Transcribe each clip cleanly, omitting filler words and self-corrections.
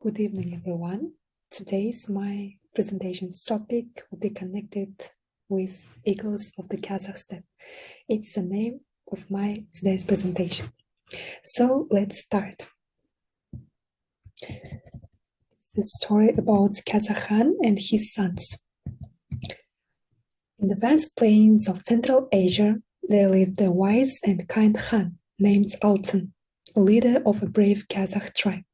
Good evening, everyone. Today's my presentation's topic will be connected with eagles of the Kazakh steppe. It's the name of my today's presentation. So let's start. The story about Kazakh Khan and his sons. In the vast plains of Central Asia, there lived a wise and kind Khan named Altyn, leader of a brave Kazakh tribe.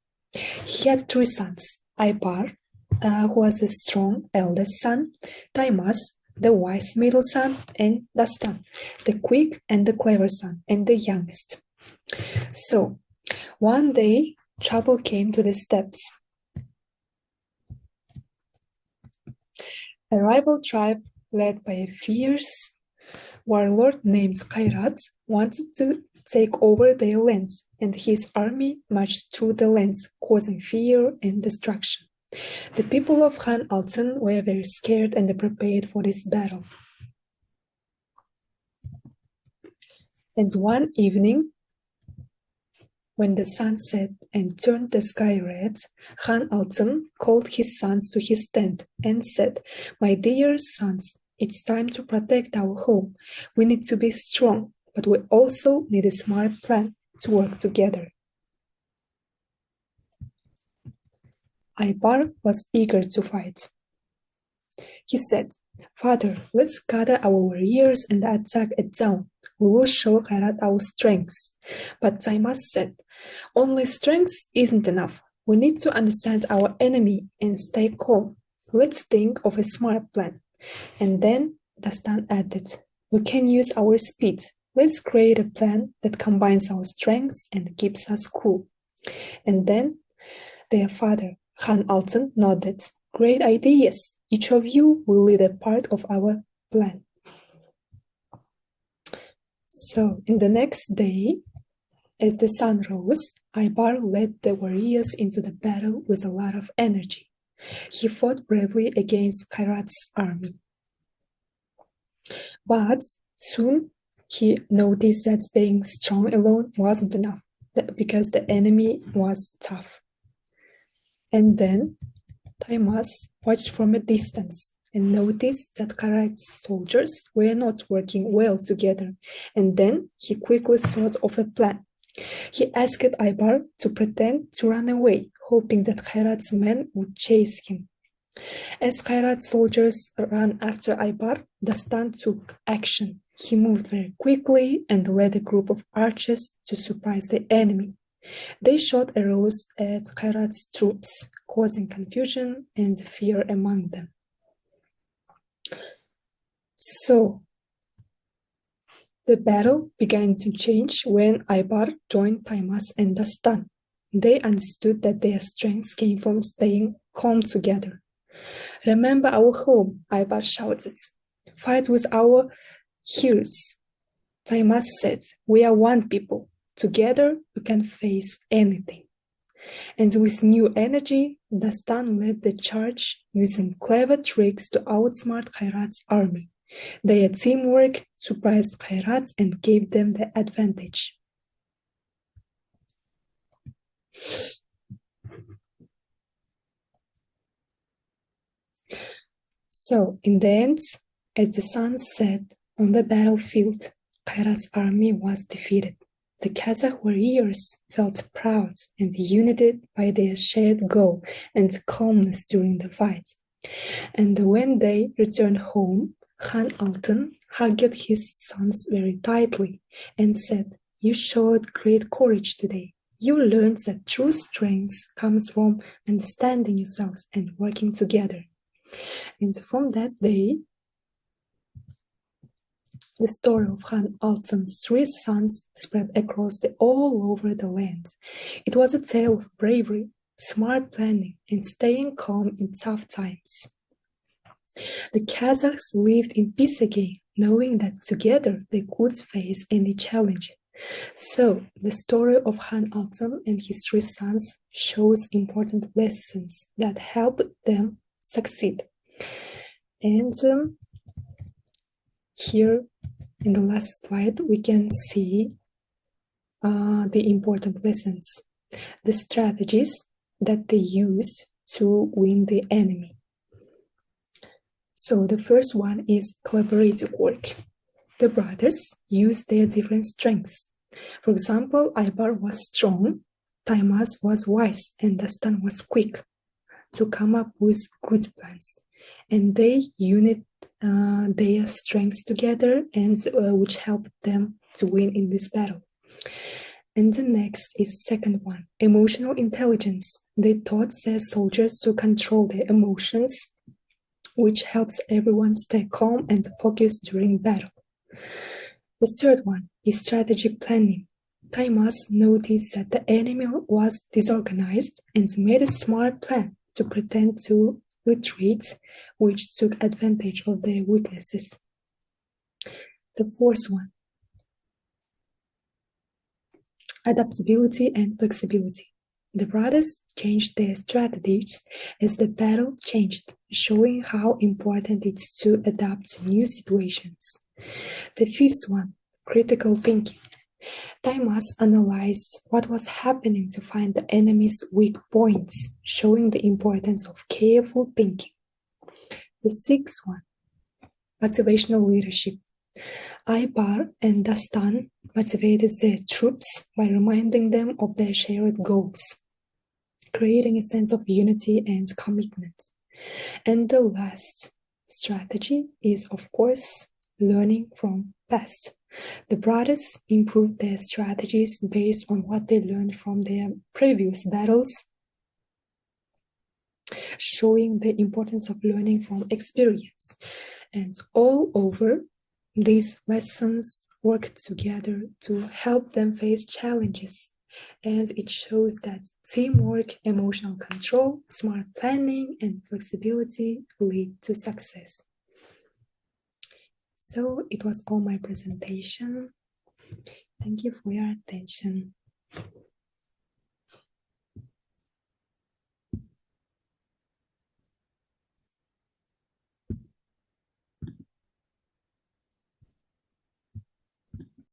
He had three sons, Aybar, who was a strong eldest son, Taimas, the wise middle son, and Dastan, the quick and the clever son, and the youngest. So, one day, trouble came to the steppes. A rival tribe led by a fierce warlord named Kairat wanted to take over their lands, and his army marched through the lands, causing fear and destruction. The people of Khan Altyn were very scared and prepared for this battle. And one evening, when the sun set and turned the sky red, Khan Altyn called his sons to his tent and said, "My dear sons, it's time to protect our home. We need to be strong, but we also need a smart plan to work together." Aybar was eager to fight. He said, "Father, let's gather our warriors and attack a town. We will show Kairat our strengths." But Taimas said, "Only strength isn't enough. We need to understand our enemy and stay calm. Let's think of a smart plan." And then Dastan added, "We can use our speed. Let's create a plan that combines our strengths and keeps us cool." And then their father, Khan Altyn, nodded. "Great ideas. Each of you will lead a part of our plan." So, in the next day, as the sun rose, Aybar led the warriors into the battle with a lot of energy. He fought bravely against Kairat's army. But soon he noticed that being strong alone wasn't enough, because the enemy was tough. And then Taimas watched from a distance and noticed that Kairat's soldiers were not working well together, and then he quickly thought of a plan. He asked Aybar to pretend to run away, hoping that Kairat's men would chase him. As Kairat's soldiers ran after Aybar, Dastan took action. He moved very quickly and led a group of archers to surprise the enemy. They shot arrows at Kairat's troops, causing confusion and fear among them. So, the battle began to change when Aybar joined Taimas and Dastan. They understood that their strengths came from staying calm together. "Remember our home," Aybar shouted. "Fight with our hearts." Taimas said, "We are one people. Together we can face anything." And with new energy, Dastan led the charge, using clever tricks to outsmart Kairat's army. Their teamwork surprised Kairat and gave them the advantage. So, in the end, as the sun set on the battlefield, Kairat's army was defeated. The Kazakh warriors felt proud and united by their shared goal and calmness during the fight. And when they returned home, Khan Altyn hugged his sons very tightly and said, "You showed great courage today. You learned that true strength comes from understanding yourselves and working together." And from that day, the story of Khan Altyn's three sons spread across all over the land. It was a tale of bravery, smart planning, and staying calm in tough times. The Kazakhs lived in peace again, knowing that together they could face any challenge. So, the story of Khan Altyn and his three sons shows important lessons that helped them succeed. And here in the last slide, we can see the important lessons. The strategies that they used to win the enemy. So the first one is collaborative work. The brothers used their different strengths. For example, Aybar was strong, Taimaz was wise, and Dastan was quick to come up with good plans. And they unit their strengths together, and which helped them to win in this battle. And the next is second one, emotional intelligence. They taught their soldiers to control their emotions, which helps everyone stay calm and focused during battle. The third one is strategic planning. Taimaz noticed that the enemy was disorganized and made a smart plan to pretend to retreat, which took advantage of their weaknesses. The fourth one, adaptability and flexibility. The brothers changed their strategies as the battle changed, showing how important it is to adapt to new situations. The fifth one, critical thinking. Taimaz analyzed what was happening to find the enemy's weak points, showing the importance of careful thinking. The sixth one, motivational leadership. Aybar and Dastan motivated their troops by reminding them of their shared goals, creating a sense of unity and commitment. And the last strategy is, of course, learning from past. The brothers improved their strategies based on what they learned from their previous battles, showing the importance of learning from experience. And all over, these lessons work together to help them face challenges. And it shows that teamwork, emotional control, smart planning, and flexibility lead to success. So it was all my presentation. Thank you for your attention.